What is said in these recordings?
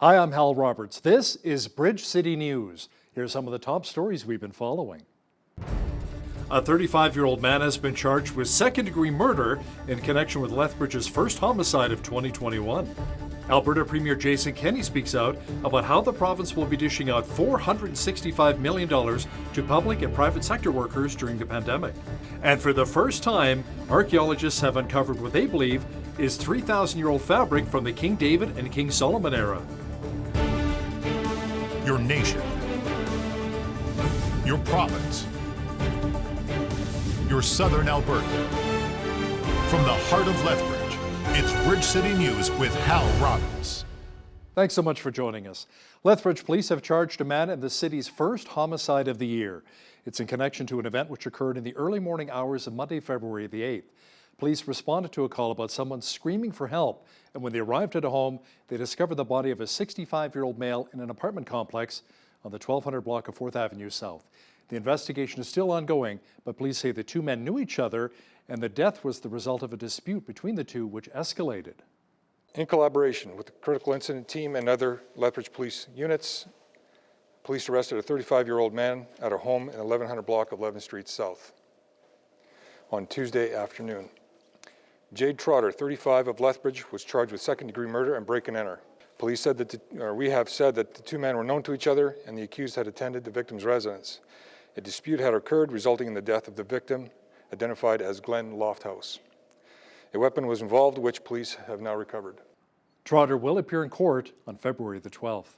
Hi, I'm Hal Roberts. This is Bridge City News. Here's some of the top stories we've been following. A 35-year-old man has been charged with second-degree murder in connection with Lethbridge's first homicide of 2021. Alberta Premier Jason Kenney speaks out about how the province will be dishing out $465 million to public and private sector workers during the pandemic. And for the first time, archaeologists have uncovered what they believe is 3,000-year-old fabric from the King David and King Solomon era. Your nation, your province, your southern Alberta. From the heart of Lethbridge, it's Bridge City News with Hal Roberts. Thanks so much for joining us. Lethbridge police have charged a man in the city's first homicide of the year. It's in connection to an event which occurred in the early morning hours of Monday, February the 8th. Police responded to a call about someone screaming for help, and when they arrived at a home, they discovered the body of a 65-year-old male in an apartment complex on the 1200 block of 4th Avenue South. The investigation is still ongoing, but police say the two men knew each other, and the death was the result of a dispute between the two, which escalated. In collaboration with the critical incident team and other Lethbridge police units, police arrested a 35-year-old man at a home in 1100 block of 11th Street South on Tuesday afternoon. Jade Trotter, 35, of Lethbridge, was charged with second-degree murder and break-and-enter. Police said that we have said that the two men were known to each other and the accused had attended the victim's residence. A dispute had occurred, resulting in the death of the victim, identified as Glenn Lofthouse. A weapon was involved, which police have now recovered. Trotter will appear in court on February the 12th.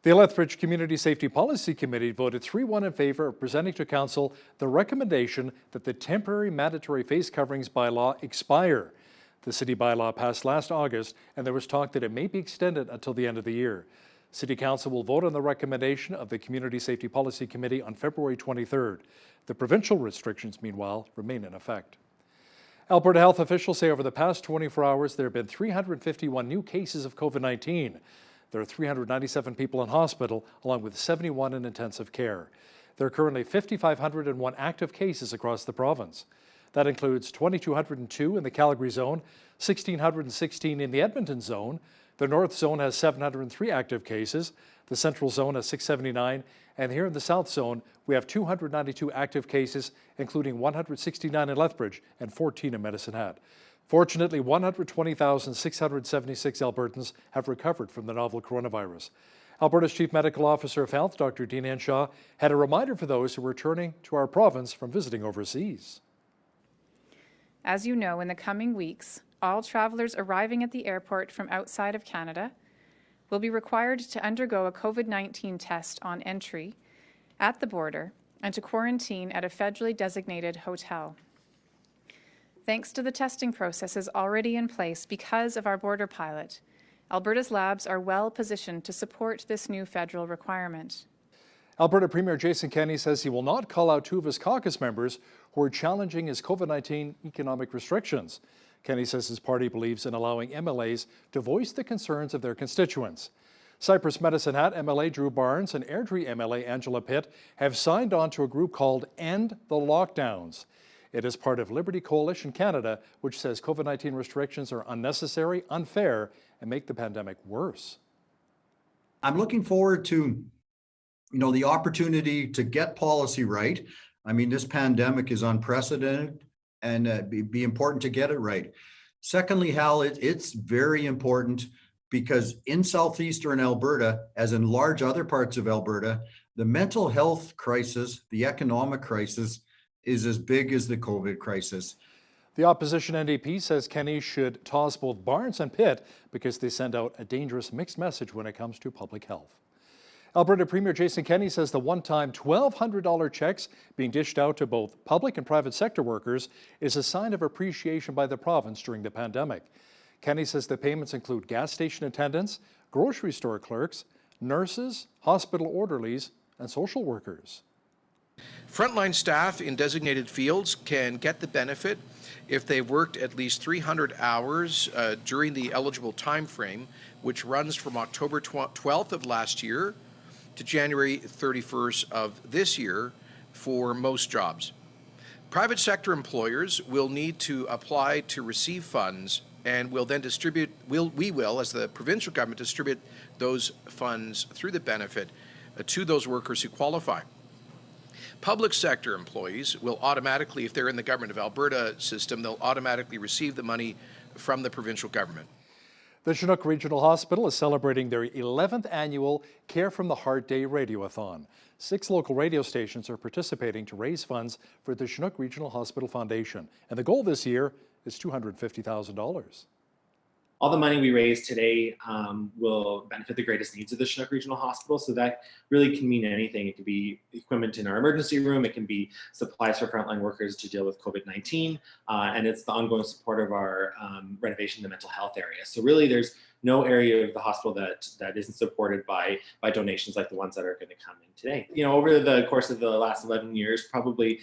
The Lethbridge Community Safety Policy Committee voted 3-1 in favor of presenting to Council the recommendation that the temporary mandatory face coverings bylaw expire. The city bylaw passed last August, and there was talk that it may be extended until the end of the year. City Council will vote on the recommendation of the Community Safety Policy Committee on February 23rd. The provincial restrictions, meanwhile, remain in effect. Alberta health officials say over the past 24 hours there have been 351 new cases of COVID-19. There are 397 people in hospital, along with 71 in intensive care. There are currently 5,501 active cases across the province. That includes 2,202 in the Calgary zone, 1,616 in the Edmonton zone. The North zone has 703 active cases. The Central zone has 679. And here in the South zone, we have 292 active cases, including 169 in Lethbridge and 14 in Medicine Hat. Fortunately, 120,676 Albertans have recovered from the novel coronavirus. Alberta's Chief Medical Officer of Health, Dr. Dean Henshaw, had a reminder for those who are returning to our province from visiting overseas. As you know, in the coming weeks, all travelers arriving at the airport from outside of Canada will be required to undergo a COVID-19 test on entry at the border and to quarantine at a federally designated hotel. Thanks to the testing processes already in place because of our border pilot, Alberta's labs are well positioned to support this new federal requirement. Alberta Premier Jason Kenney says he will not call out two of his caucus members who are challenging his COVID-19 economic restrictions. Kenney says his party believes in allowing MLAs to voice the concerns of their constituents. Cypress Medicine Hat MLA Drew Barnes and Airdrie MLA Angela Pitt have signed on to a group called End the Lockdowns. It is part of Liberty Coalition Canada, which says COVID-19 restrictions are unnecessary, unfair, and make the pandemic worse. I'm looking forward to, the opportunity to get policy right. I mean, this pandemic is unprecedented, and it'd be important to get it right. Secondly, Hal, it's very important because in southeastern Alberta, as in large other parts of Alberta, the mental health crisis, the economic crisis, is as big as the COVID crisis. The opposition NDP says Kenney should toss both Barnes and Pitt because they send out a dangerous mixed message when it comes to public health. Alberta Premier Jason Kenney says the one-time $1,200 checks being dished out to both public and private sector workers is a sign of appreciation by the province during the pandemic. Kenney says the payments include gas station attendants, grocery store clerks, nurses, hospital orderlies, and social workers. Frontline staff in designated fields can get the benefit if they've worked at least 300 hours during the eligible time frame, which runs from October 12th of last year to January 31st of this year for most jobs. Private sector employers will need to apply to receive funds and we'll then distribute, we will, as the provincial government, distribute those funds through the benefit to those workers who qualify. Public sector employees will automatically, if they're in the Government of Alberta system, they'll automatically receive the money from the provincial government. The Chinook Regional Hospital is celebrating their 11th annual Care from the Heart Day Radiothon. 6 local radio stations are participating to raise funds for the Chinook Regional Hospital Foundation, and the goal this year is $250,000. All the money we raise today will benefit the greatest needs of the Chinook Regional Hospital. So that really can mean anything. It could be equipment in our emergency room. It can be supplies for frontline workers to deal with COVID-19. And it's the ongoing support of our renovation in the mental health area. So really there's no area of the hospital that isn't supported by donations like the ones that are going to come in today. You know, over the course of the last 11 years, probably,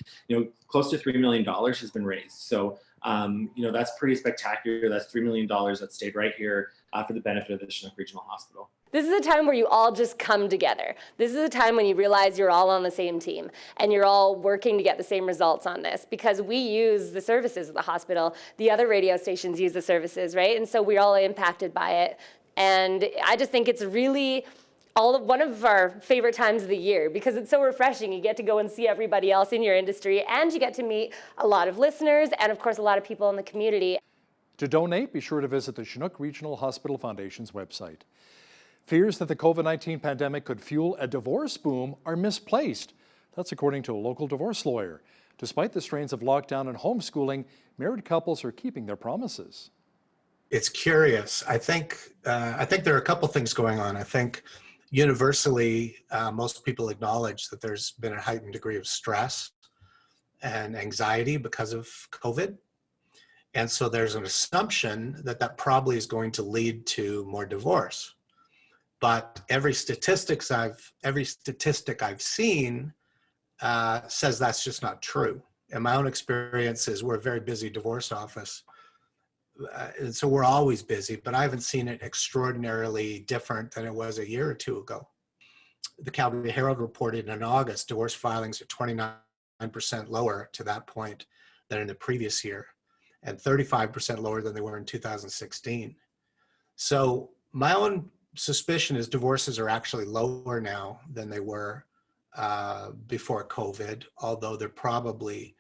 close to $3 million has been raised. So that's pretty spectacular. That's $3 million that stayed right here for the benefit of the Chinook Regional Hospital. This is a time where you all just come together. This is a time when you realize you're all on the same team and you're all working to get the same results on this, because we use the services of the hospital. The other radio stations use the services, right? And so we're all impacted by it. And I just think it's really one of our favorite times of the year, because it's so refreshing. You get to go and see everybody else in your industry, and you get to meet a lot of listeners and, of course, a lot of people in the community. To donate, be sure to visit the Chinook Regional Hospital Foundation's website. Fears that the COVID-19 pandemic could fuel a divorce boom are misplaced. That's according to a local divorce lawyer. Despite the strains of lockdown and homeschooling, married couples are keeping their promises. It's curious. I think there are a couple things going on. I think universally, most people acknowledge that there's been a heightened degree of stress and anxiety because of COVID. And so there's an assumption that probably is going to lead to more divorce. But every statistic I've seen says that's just not true. And my own experience is we're a very busy divorce office. And so we're always busy, but I haven't seen it extraordinarily different than it was a year or two ago. The Calgary Herald reported in August, divorce filings are 29% lower to that point than in the previous year, and 35% lower than they were in 2016. So my own suspicion is divorces are actually lower now than they were before COVID, although they're probably,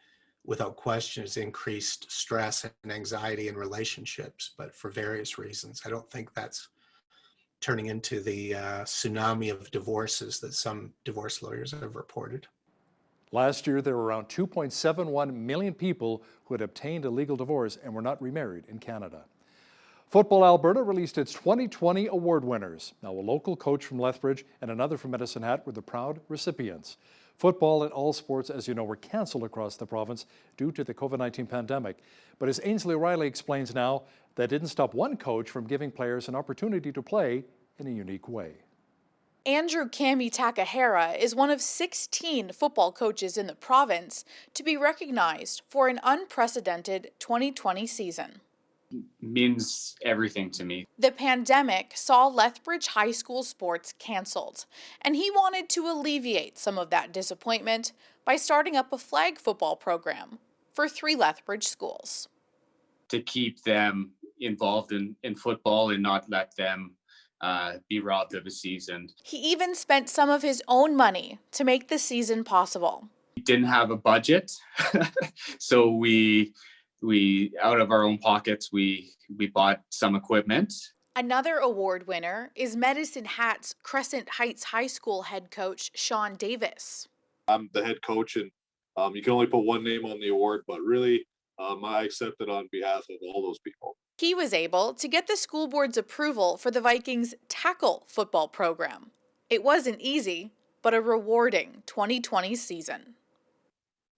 without question, it's increased stress and anxiety in relationships, but for various reasons. I don't think that's turning into the tsunami of divorces that some divorce lawyers have reported. Last year, there were around 2.71 million people who had obtained a legal divorce and were not remarried in Canada. Football Alberta released its 2020 award winners. Now, a local coach from Lethbridge and another from Medicine Hat were the proud recipients. Football and all sports, as you know, were canceled across the province due to the COVID-19 pandemic. But as Ainsley Riley explains now, that didn't stop one coach from giving players an opportunity to play in a unique way. Andrew Kami Takahara is one of 16 football coaches in the province to be recognized for an unprecedented 2020 season. Means everything to me. The pandemic saw Lethbridge High School sports canceled, and he wanted to alleviate some of that disappointment by starting up a flag football program for 3 Lethbridge schools. To keep them involved in football and not let them be robbed of a season. He even spent some of his own money to make the season possible. We didn't have a budget, so we out of our own pockets, we bought some equipment. Another award winner is Medicine Hat's Crescent Heights High School head coach, Shawn Davis. I'm the head coach, and you can only put one name on the award, but really, I accept it on behalf of all those people. He was able to get the school board's approval for the Vikings' tackle football program. It wasn't easy, but a rewarding 2020 season.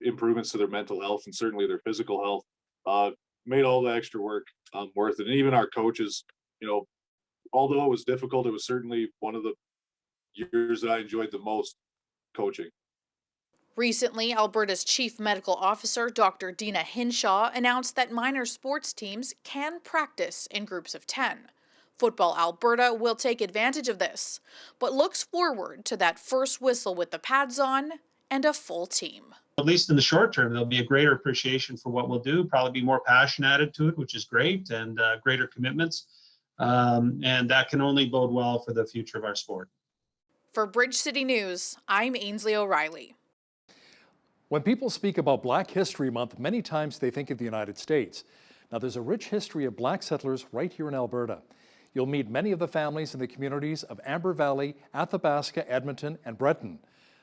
Improvements to their mental health and certainly their physical health made all the extra work worth it. And even our coaches, although it was difficult, it was certainly one of the years that I enjoyed the most coaching. Recently, Alberta's Chief Medical Officer, Dr. Dina Hinshaw, announced that minor sports teams can practice in groups of 10. Football Alberta will take advantage of this, but looks forward to that first whistle with the pads on and a full team. At least in the short term, there'll be a greater appreciation for what we'll do, probably be more passion added to it, which is great, and greater commitments. And that can only bode well for the future of our sport. For Bridge City News, I'm Ainsley O'Reilly. When people speak about Black History Month, many times they think of the United States. Now, there's a rich history of Black settlers right here in Alberta. You'll meet many of the families in the communities of Amber Valley, Athabasca, Edmonton, and Breton.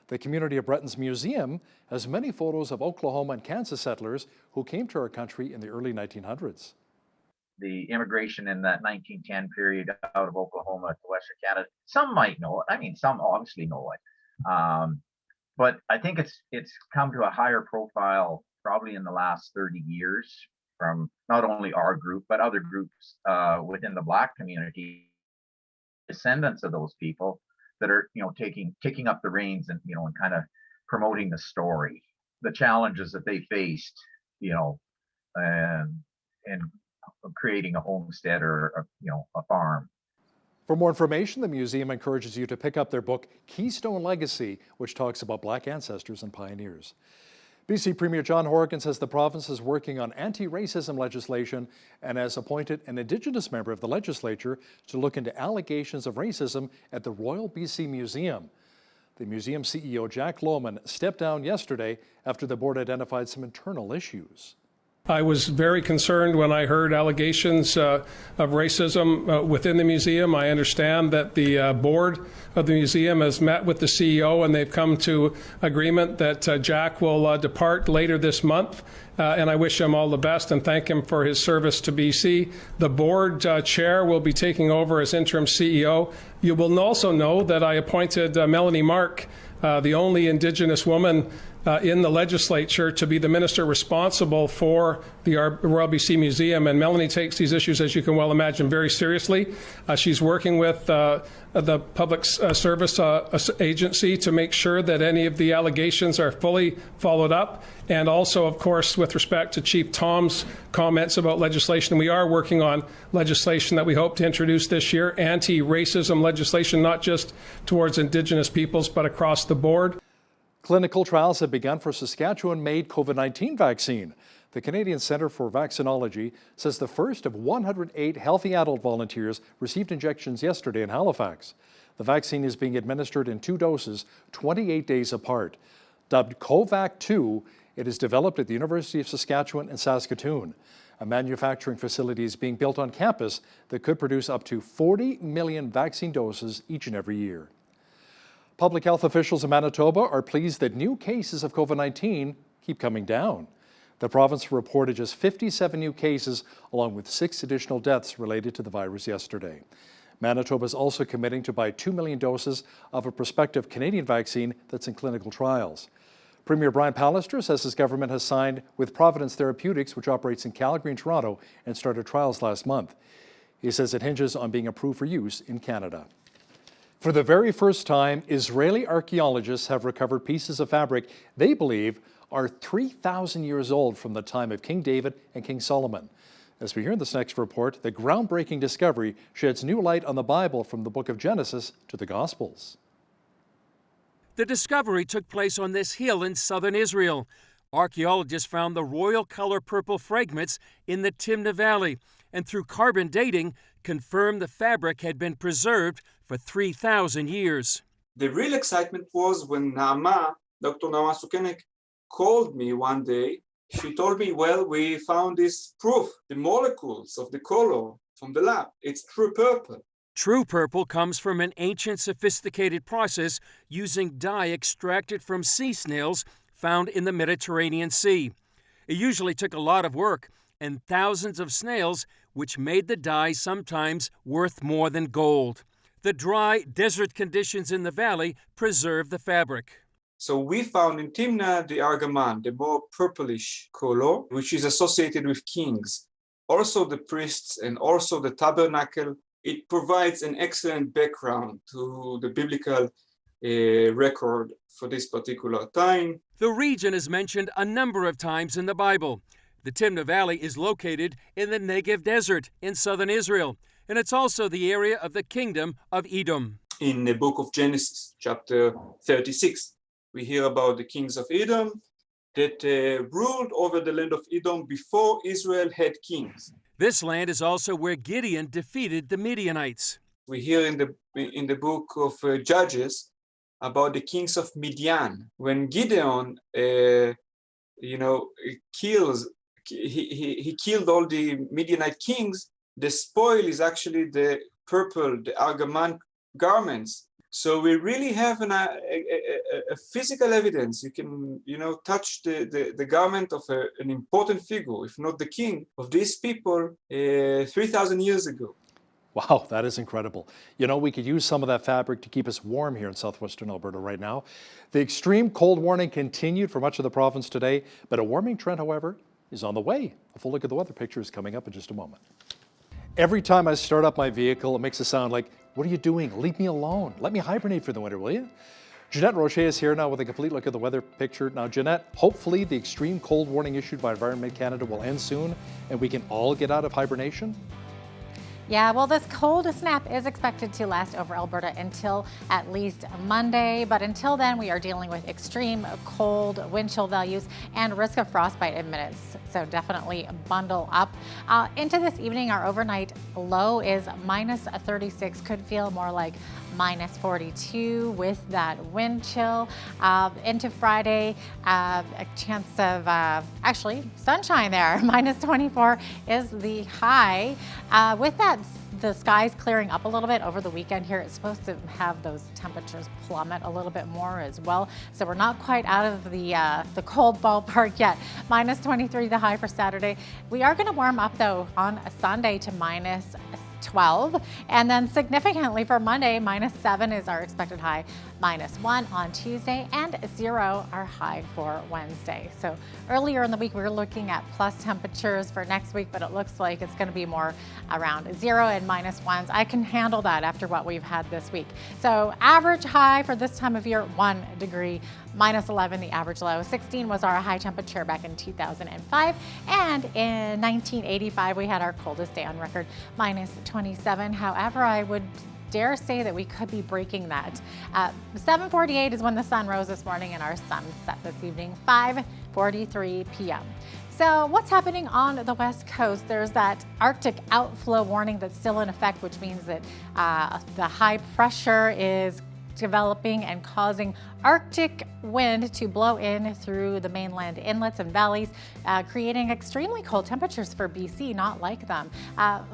The community of Breton's museum has many photos of Oklahoma and Kansas settlers who came to our country in the early 1900s. The immigration in that 1910 period out of Oklahoma to Western Canada, some might know it. I mean, some obviously know it. But I think it's come to a higher profile probably in the last 30 years from not only our group, but other groups within the Black community, descendants of those people that are, taking up the reins and, and kind of promoting the story, the challenges that they faced, and creating a homestead or, a farm. For more information, the museum encourages you to pick up their book, Keystone Legacy, which talks about Black ancestors and pioneers. BC Premier John Horgan says the province is working on anti-racism legislation and has appointed an Indigenous member of the legislature to look into allegations of racism at the Royal BC Museum. The museum CEO, Jack Lohman, stepped down yesterday after the board identified some internal issues. I was very concerned when I heard allegations of racism within the museum. I understand that the board of the museum has met with the CEO and they've come to agreement that Jack will depart later this month. And I wish him all the best and thank him for his service to BC. The board chair will be taking over as interim CEO. You will also know that I appointed Melanie Mark, the only Indigenous woman in the legislature, to be the minister responsible for the Royal BC Museum. And Melanie takes these issues, as you can well imagine, very seriously. She's working with the Public Service Agency to make sure that any of the allegations are fully followed up. And also, of course, with respect to Chief Tom's comments about legislation, we are working on legislation that we hope to introduce this year, anti-racism legislation, not just towards Indigenous peoples, but across the board. Clinical trials have begun for Saskatchewan-made COVID-19 vaccine. The Canadian Centre for Vaccinology says the first of 108 healthy adult volunteers received injections yesterday in Halifax. The vaccine is being administered in 2 doses, 28 days apart. Dubbed COVAC-2, it is developed at the University of Saskatchewan in Saskatoon. A manufacturing facility is being built on campus that could produce up to 40 million vaccine doses each and every year. Public health officials in Manitoba are pleased that new cases of COVID-19 keep coming down. The province reported just 57 new cases, along with 6 additional deaths related to the virus yesterday. Manitoba is also committing to buy 2 million doses of a prospective Canadian vaccine that's in clinical trials. Premier Brian Pallister says his government has signed with Providence Therapeutics, which operates in Calgary and Toronto, and started trials last month. He says it hinges on being approved for use in Canada. For the very first time, Israeli archaeologists have recovered pieces of fabric they believe are 3,000 years old from the time of King David and King Solomon. As we hear in this next report, the groundbreaking discovery sheds new light on the Bible from the book of Genesis to the Gospels. The discovery took place on this hill in southern Israel. Archaeologists found the royal color purple fragments in the Timnah Valley, and through carbon dating, confirmed the fabric had been preserved for 3,000 years. The real excitement was when Dr. Naama Sukenik, called me one day. She told me, well, we found this proof, the molecules of the color from the lab. It's true purple. True purple comes from an ancient sophisticated process using dye extracted from sea snails found in the Mediterranean Sea. It usually took a lot of work and thousands of snails, which made the dye sometimes worth more than gold. The dry desert conditions in the valley preserve the fabric. So we found in Timnah the argaman, the more purplish color, which is associated with kings. Also the priests and also the tabernacle. It provides an excellent background to the biblical record for this particular time. The region is mentioned a number of times in the Bible. The Timnah Valley is located in the Negev Desert in southern Israel, and it's also the area of the kingdom of Edom. In the book of Genesis, chapter 36, We hear about the kings of Edom that ruled over the land of Edom before Israel had kings. This land is also where Gideon defeated the Midianites. We hear in the book of Judges about the kings of Midian. When Gideon, he killed all the Midianite kings, the spoil is actually the purple, the argaman garments. So we really have a physical evidence. You can, touch the garment of an important figure, if not the king of these people 3,000 years ago. Wow, that is incredible. We could use some of that fabric to keep us warm here in southwestern Alberta right now. The extreme cold warning continued for much of the province today, but a warming trend, however, is on the way. A full look at the weather picture is coming up in just a moment. Every time I start up my vehicle, it makes a sound like, "What are you doing? Leave me alone. Let me hibernate for the winter, will you?" Jeanette Roche is here now with a complete look at the weather picture. Now, Jeanette, hopefully the extreme cold warning issued by Environment Canada will end soon and we can all get out of hibernation. Yeah, well, this cold snap is expected to last over Alberta until at least Monday. But until then, we are dealing with extreme cold wind chill values and risk of frostbite in minutes. So definitely bundle up. Into this evening, our overnight low is minus 36. Could feel more like minus 42 with that wind chill. Into Friday, a chance of actually sunshine there. Minus 24 is the high. With that, the skies clearing up a little bit over the weekend here. It's supposed to have those temperatures plummet a little bit more as well. So we're not quite out of the cold ballpark yet. Minus 23 the high for Saturday. We are going to warm up though on a Sunday to minus 12, and then significantly for Monday, minus 7 is our expected high, minus 1 on Tuesday, and 0 our high for Wednesday. So earlier in the week, we were looking at plus temperatures for next week, but it looks like it's going to be more around 0 and minus 1s. I can handle that after what we've had this week. So average high for this time of year, 1 degree, minus 11 the average low. 16 was our high temperature back in 2005, and in 1985 we had our coldest day on record, minus 27. However, I would dare say that we could be breaking that. 7:48 is when the sun rose this morning, and our sun set this evening, 5:43 p.m. So what's happening on the West Coast? There's that Arctic outflow warning that's still in effect, which means that the high pressure is developing and causing Arctic wind to blow in through the mainland inlets and valleys, creating extremely cold temperatures for BC, not like them.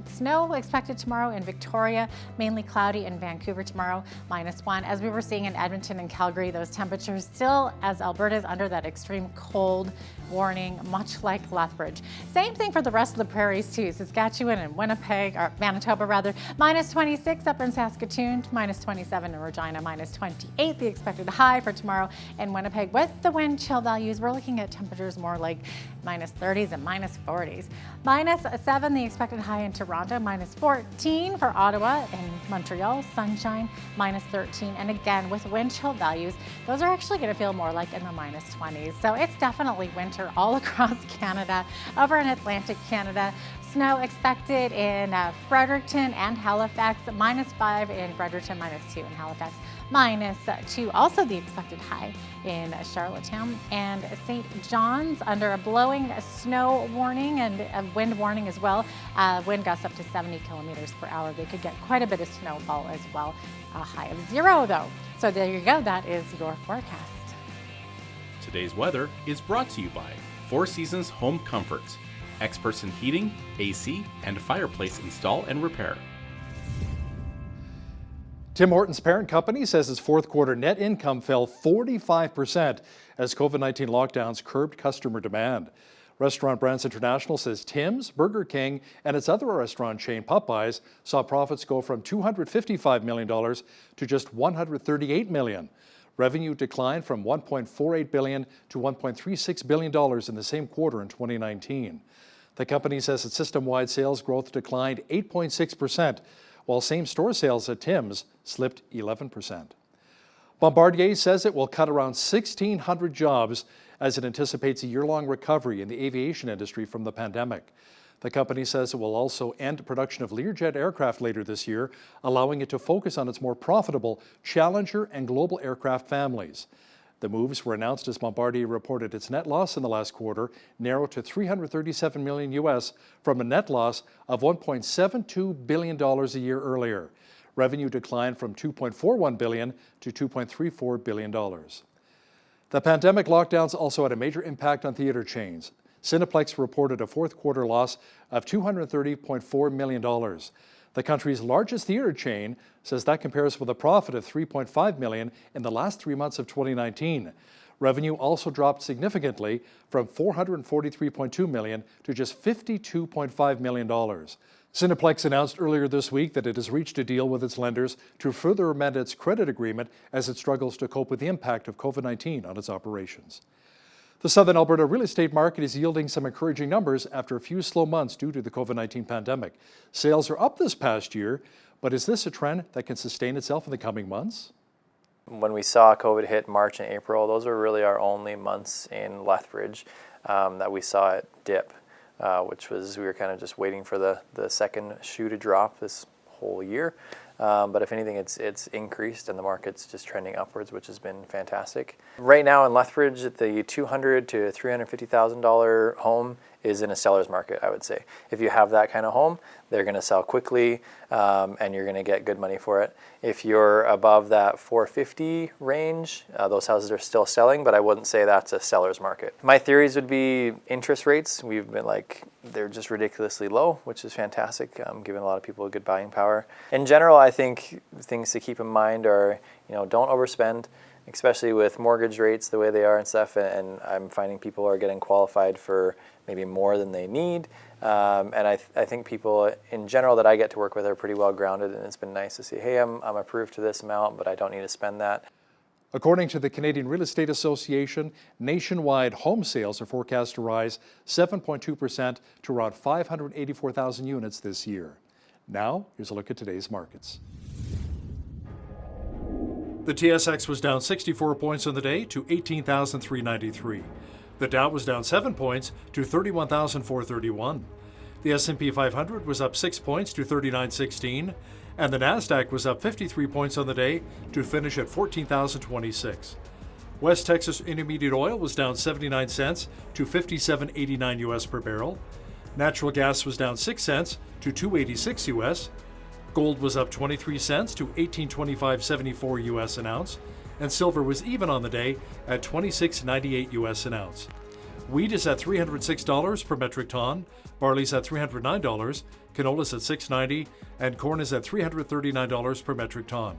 Snow expected tomorrow in Victoria, mainly cloudy in Vancouver tomorrow, minus 1. As we were seeing in Edmonton and Calgary, those temperatures still, as Alberta is under that extreme cold warning, much like Lethbridge. Same thing for the rest of the prairies too. Saskatchewan and Winnipeg, or Manitoba rather, minus 26 up in Saskatoon, minus 27 in Regina, minus 28 the expected high for tomorrow in Winnipeg. With the wind chill values, we're looking at temperatures more like minus 30s and minus 40s. Minus 7 the expected high in Toronto, minus 14 for Ottawa and Montreal, sunshine, minus 13. And again, with wind chill values, those are actually going to feel more like in the minus 20s. So it's definitely winter all across Canada. Over in Atlantic Canada, snow expected in Fredericton and Halifax, minus 5 in Fredericton, minus 2 in Halifax, minus 2 also the expected high in Charlottetown, and St. John's under a blowing snow warning and a wind warning as well. Wind gusts up to 70 kilometers per hour. They could get quite a bit of snowfall as well. A high of 0 though. So there you go. That is your forecast. Today's weather is brought to you by Four Seasons Home Comforts, experts in heating, AC, and fireplace install and repair. Tim Hortons' parent company says its fourth quarter net income fell 45% as COVID-19 lockdowns curbed customer demand. Restaurant Brands International says Tim's, Burger King, and its other restaurant chain Popeyes saw profits go from $255 million to just $138 million. Revenue declined from $1.48 billion to $1.36 billion in the same quarter in 2019. The company says its system-wide sales growth declined 8.6%, while same-store sales at Tim's slipped 11%. Bombardier says it will cut around 1,600 jobs as it anticipates a year-long recovery in the aviation industry from the pandemic. The company says it will also end production of Learjet aircraft later this year, allowing it to focus on its more profitable Challenger and Global aircraft families. The moves were announced as Bombardier reported its net loss in the last quarter narrowed to $337 million US from a net loss of $1.72 billion a year earlier. Revenue declined from $2.41 billion to $2.34 billion. The pandemic lockdowns also had a major impact on theater chains. Cineplex reported a fourth quarter loss of $230.4 million. The country's largest theater chain says that compares with a profit of $3.5 million in the last 3 months of 2019. Revenue also dropped significantly from $443.2 million to just $52.5 million. Cineplex announced earlier this week that it has reached a deal with its lenders to further amend its credit agreement as it struggles to cope with the impact of COVID-19 on its operations. The Southern Alberta real estate market is yielding some encouraging numbers after a few slow months due to the COVID-19 pandemic. Sales are up this past year, but is this a trend that can sustain itself in the coming months? When we saw COVID hit March and April, those were really our only months in Lethbridge that we saw it dip, which was, we were kind of just waiting for the second shoe to drop this whole year. But if anything, it's increased and the market's just trending upwards, which has been fantastic. Right now in Lethbridge, the $200,000 to $350,000 home is in a seller's market, I would say. If you have that kind of home, they're going to sell quickly and you're going to get good money for it. If you're above that $450,000 range, those houses are still selling, but I wouldn't say that's a seller's market. My theories would be interest rates. We've been they're just ridiculously low, which is fantastic, giving a lot of people a good buying power. In general, I think things to keep in mind are, don't overspend, especially with mortgage rates the way they are and stuff. And I'm finding people are getting qualified for maybe more than they need. And I think people in general that I get to work with are pretty well grounded, and it's been nice to see, hey, I'm approved to this amount, but I don't need to spend that. According to the Canadian Real Estate Association, nationwide home sales are forecast to rise 7.2% to around 584,000 units this year. Now, here's a look at today's markets. The TSX was down 64 points on the day to 18,393. The Dow was down 7 points to 31,431. The S&P 500 was up 6 points to 3916, and the Nasdaq was up 53 points on the day to finish at 14,026. West Texas Intermediate Oil was down 79 cents to 57.89 US per barrel. Natural gas was down 6 cents to 2.86 US. Gold was up 23 cents to 18.2574 US an ounce, and silver was even on the day at 26.98 US an ounce. Wheat is at $306 per metric ton, barley's at $309, canola's at $6.90, and corn is at $339 per metric ton.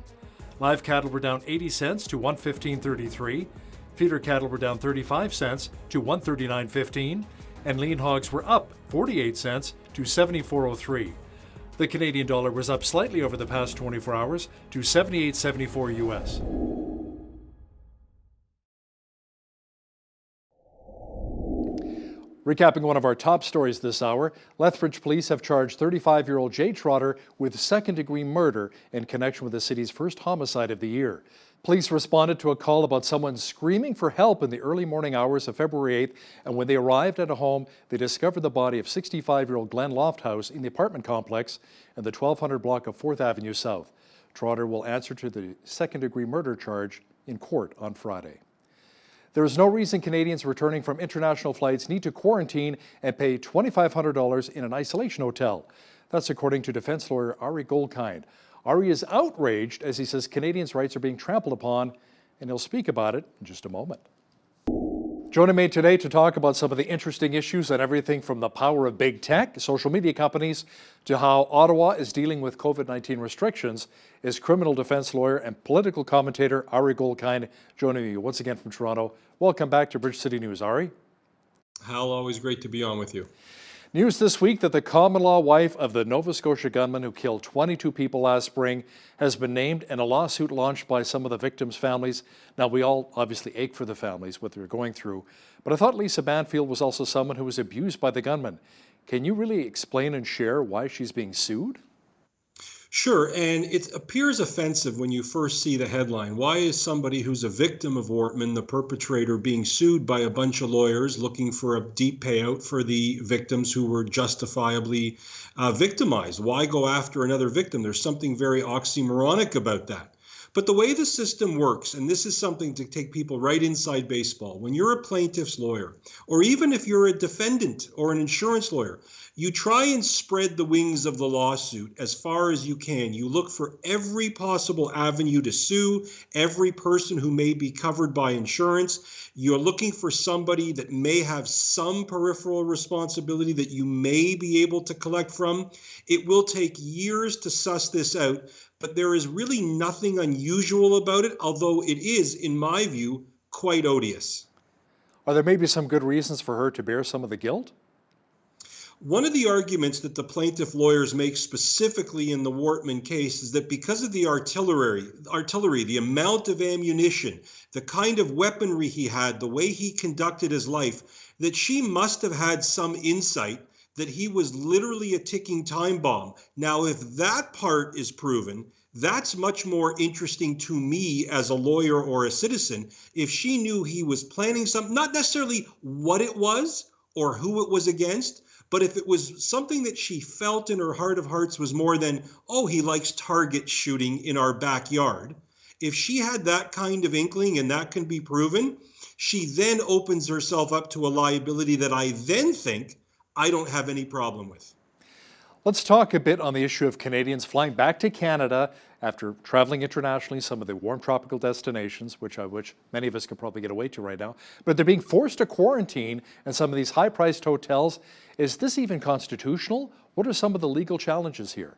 Live cattle were down 80 cents to $115.33, feeder cattle were down 35 cents to $139.15, and lean hogs were up 48 cents to $74.03. The Canadian dollar was up slightly over the past 24 hours to 78.74 US. Recapping one of our top stories this hour, Lethbridge police have charged 35-year-old Jade Trotter with second-degree murder in connection with the city's first homicide of the year. Police responded to a call about someone screaming for help in the early morning hours of February 8th, and when they arrived at a home, they discovered the body of 65-year-old Glenn Lofthouse in the apartment complex in the 1200 block of 4th Avenue South. Trotter will answer to the second-degree murder charge in court on Friday. There is no reason Canadians returning from international flights need to quarantine and pay $2,500 in an isolation hotel. That's according to defense lawyer Ari Goldkind. Ari is outraged as he says Canadians' rights are being trampled upon, and he'll speak about it in just a moment. Joining me today to talk about some of the interesting issues and everything from the power of big tech, social media companies, to how Ottawa is dealing with COVID-19 restrictions is criminal defense lawyer and political commentator Ari Goldkind, joining me once again from Toronto. Welcome back to Bridge City News, Ari. Hal, always great to be on with you. News this week that the common-law wife of the Nova Scotia gunman who killed 22 people last spring has been named in a lawsuit launched by some of the victims' families. Now, we all obviously ache for the families, what they're going through, but I thought Lisa Banfield was also someone who was abused by the gunman. Can you really explain and share why she's being sued? Sure, and it appears offensive when you first see the headline. Why is somebody who's a victim of Wortman, the perpetrator, being sued by a bunch of lawyers looking for a deep payout for the victims who were justifiably victimized? Why go after another victim? There's something very oxymoronic about that. But the way the system works, and this is something to take people right inside baseball, when you're a plaintiff's lawyer, or even if you're a defendant or an insurance lawyer, you try and spread the wings of the lawsuit as far as you can. You look for every possible avenue to sue, every person who may be covered by insurance. You're looking for somebody that may have some peripheral responsibility that you may be able to collect from. It will take years to suss this out, but there is really nothing unusual about it, although it is, in my view, quite odious. Are there maybe some good reasons for her to bear some of the guilt? One of the arguments that the plaintiff lawyers make specifically in the Wortman case is that because of the artillery, the amount of ammunition, the kind of weaponry he had, the way he conducted his life, that she must have had some insight that he was literally a ticking time bomb. Now, if that part is proven, that's much more interesting to me as a lawyer or a citizen. If she knew he was planning something, not necessarily what it was or who it was against, but if it was something that she felt in her heart of hearts was more than, oh, he likes target shooting in our backyard. If she had that kind of inkling and that can be proven, she then opens herself up to a liability that I then think I don't have any problem with. Let's talk a bit on the issue of Canadians flying back to Canada after traveling internationally, some of the warm tropical destinations, which many of us can probably get away to right now, but they're being forced to quarantine in some of these high-priced hotels. Is this even constitutional? What are some of the legal challenges here?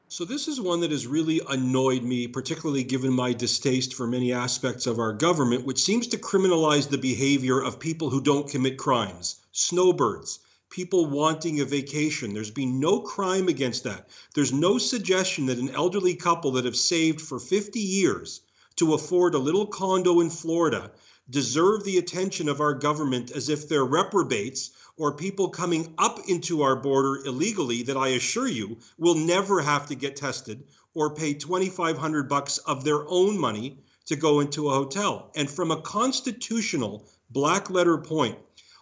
So this is one that has really annoyed me, particularly given my distaste for many aspects of our government, which seems to criminalize the behavior of people who don't commit crimes, snowbirds, people wanting a vacation. There's been no crime against that. There's no suggestion that an elderly couple that have saved for 50 years to afford a little condo in Florida deserve the attention of our government as if they're reprobates or people coming up into our border illegally that I assure you will never have to get tested or pay $2,500 of their own money to go into a hotel. And from a constitutional black letter point,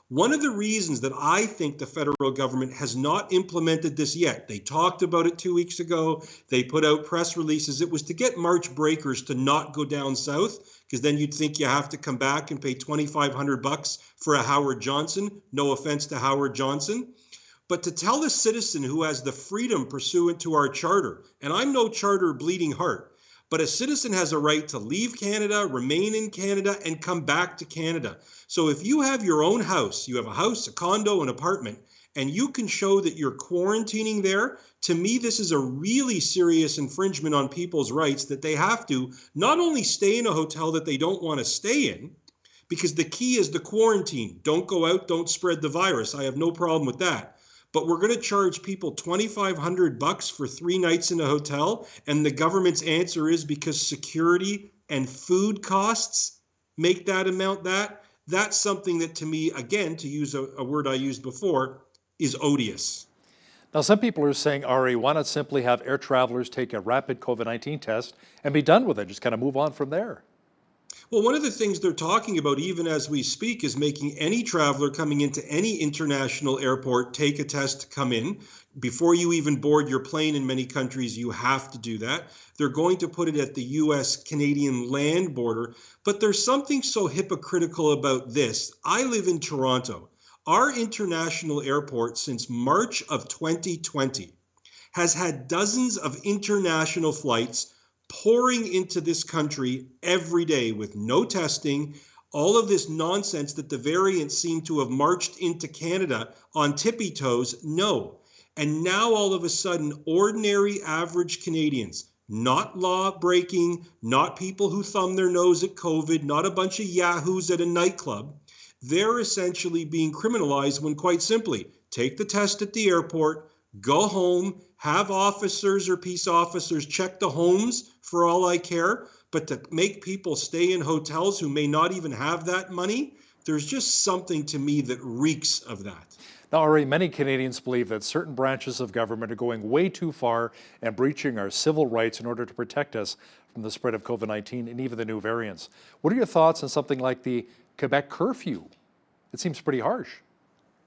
one of the reasons that I think the federal government has not implemented this yet, they talked about it 2 weeks ago, they put out press releases, it was to get March breakers to not go down south, because then you'd think you have to come back and pay $2,500 for a Howard Johnson, no offense to Howard Johnson. But to tell a citizen who has the freedom pursuant to our charter, and I'm no charter bleeding heart, but a citizen has a right to leave Canada, remain in Canada, and come back to Canada. So if you have your own house, you have a house, a condo, an apartment, and you can show that you're quarantining there, to me, this is a really serious infringement on people's rights that they have to not only stay in a hotel that they don't want to stay in, because the key is the quarantine. Don't go out, don't spread the virus. I have no problem with that. But we're going to charge people $2,500 for 3 nights in a hotel, and the government's answer is because security and food costs make that amount that. That's something that, to me, again, to use a word I used before, is odious. Now, some people are saying, Ari, why not simply have air travelers take a rapid COVID-19 test and be done with it, just kind of move on from there? Well, one of the things they're talking about, even as we speak, is making any traveler coming into any international airport take a test to come in. Before you even board your plane in many countries, you have to do that. They're going to put it at the US-Canadian land border. But there's something so hypocritical about this. I live in Toronto. Our international airport since March of 2020 has had dozens of international flights pouring into this country every day with no testing, all of this nonsense that the variants seem to have marched into Canada on tippy toes. No. And now all of a sudden, ordinary average Canadians, not law breaking, not people who thumb their nose at COVID, not a bunch of yahoos at a nightclub, they're essentially being criminalized when quite simply, take the test at the airport, go home, have officers or peace officers check the homes for all I care, but to make people stay in hotels who may not even have that money, there's just something to me that reeks of that. Now, Ari, many Canadians believe that certain branches of government are going way too far and breaching our civil rights in order to protect us from the spread of COVID-19 and even the new variants. What are your thoughts on something like the Quebec curfew? It seems pretty harsh.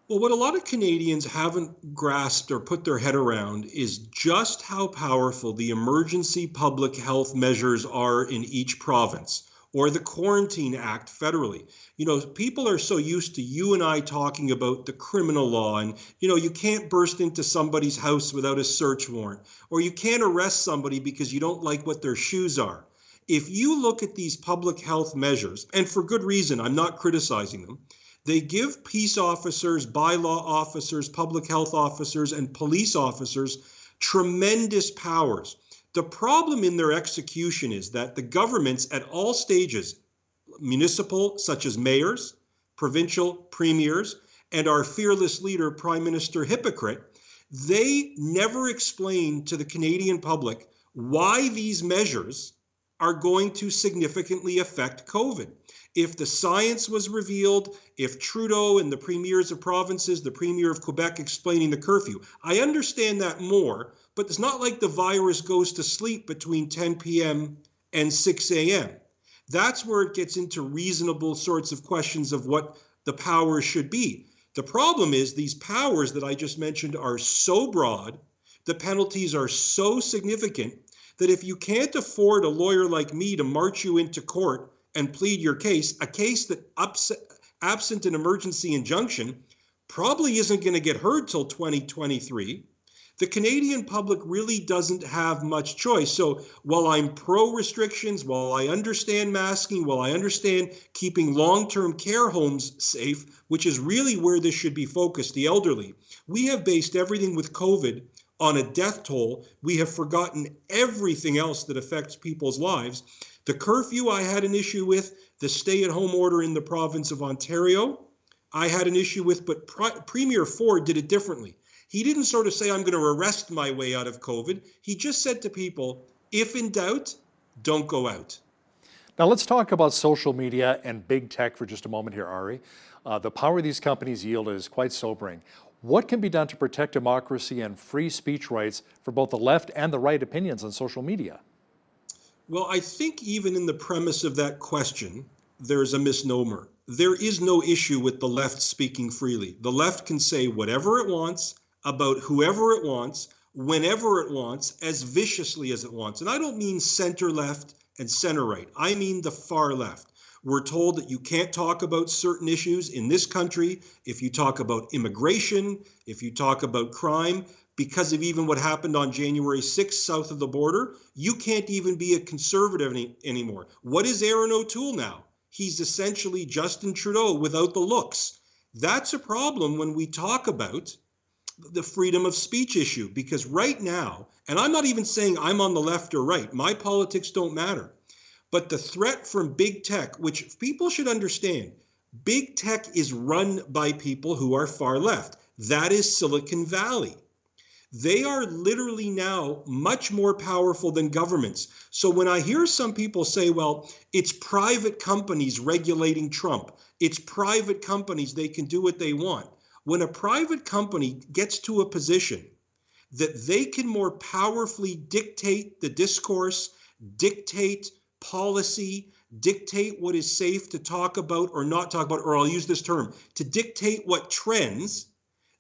Well, what a lot of Canadians haven't grasped or put their head around is just how powerful the emergency public health measures are in each province, or the Quarantine Act federally. You know, people are so used to you and I talking about the criminal law and, you know, you can't burst into somebody's house without a search warrant, or you can't arrest somebody because you don't like what their shoes are. If you look at these public health measures, and for good reason, I'm not criticizing them, they give peace officers, bylaw officers, public health officers, and police officers tremendous powers. The problem in their execution is that the governments at all stages, municipal, such as mayors, provincial premiers, and our fearless leader, Prime Minister Hypocrite, they never explain to the Canadian public why these measures are going to significantly affect COVID. If the science was revealed, if Trudeau and the premiers of provinces, the premier of Quebec explaining the curfew, I understand that more, but it's not like the virus goes to sleep between 10 p.m. and 6 a.m. That's where it gets into reasonable sorts of questions of what the powers should be. The problem is these powers that I just mentioned are so broad, the penalties are so significant, that if you can't afford a lawyer like me to march you into court and plead your case, a case that absent an emergency injunction probably isn't going to get heard till 2023, the Canadian public really doesn't have much choice. So while I'm pro restrictions, while I understand masking, while I understand keeping long-term care homes safe, which is really where this should be focused, the elderly, we have based everything with COVID on a death toll. We have forgotten everything else that affects people's lives. The curfew I had an issue with, the stay-at-home order in the province of Ontario, I had an issue with, but Premier Ford did it differently. He didn't sort of say, I'm going to arrest my way out of COVID. He just said to people, if in doubt, don't go out. Now let's talk about social media and big tech for just a moment here, Ari. The power these companies yield is quite sobering. What can be done to protect democracy and free speech rights for both the left and the right opinions on social media? Well, I think even in the premise of that question, there's a misnomer. There is no issue with the left speaking freely. The left can say whatever it wants about whoever it wants, whenever it wants, as viciously as it wants. And I don't mean center left and center right. I mean the far left. We're told that you can't talk about certain issues in this country if you talk about immigration, if you talk about crime. Because of even what happened on January 6th south of the border, you can't even be a conservative anymore. What is Aaron O'Toole now? He's essentially Justin Trudeau without the looks. That's a problem when we talk about the freedom of speech issue, because right now, and I'm not even saying I'm on the left or right, my politics don't matter, but the threat from big tech, which people should understand, big tech is run by people who are far left. That is Silicon Valley. They are literally now much more powerful than governments. So when I hear some people say, well, it's private companies regulating Trump, it's private companies, they can do what they want. When a private company gets to a position that they can more powerfully dictate the discourse, dictate policy, dictate what is safe to talk about or not talk about, or I'll use this term, to dictate what trends,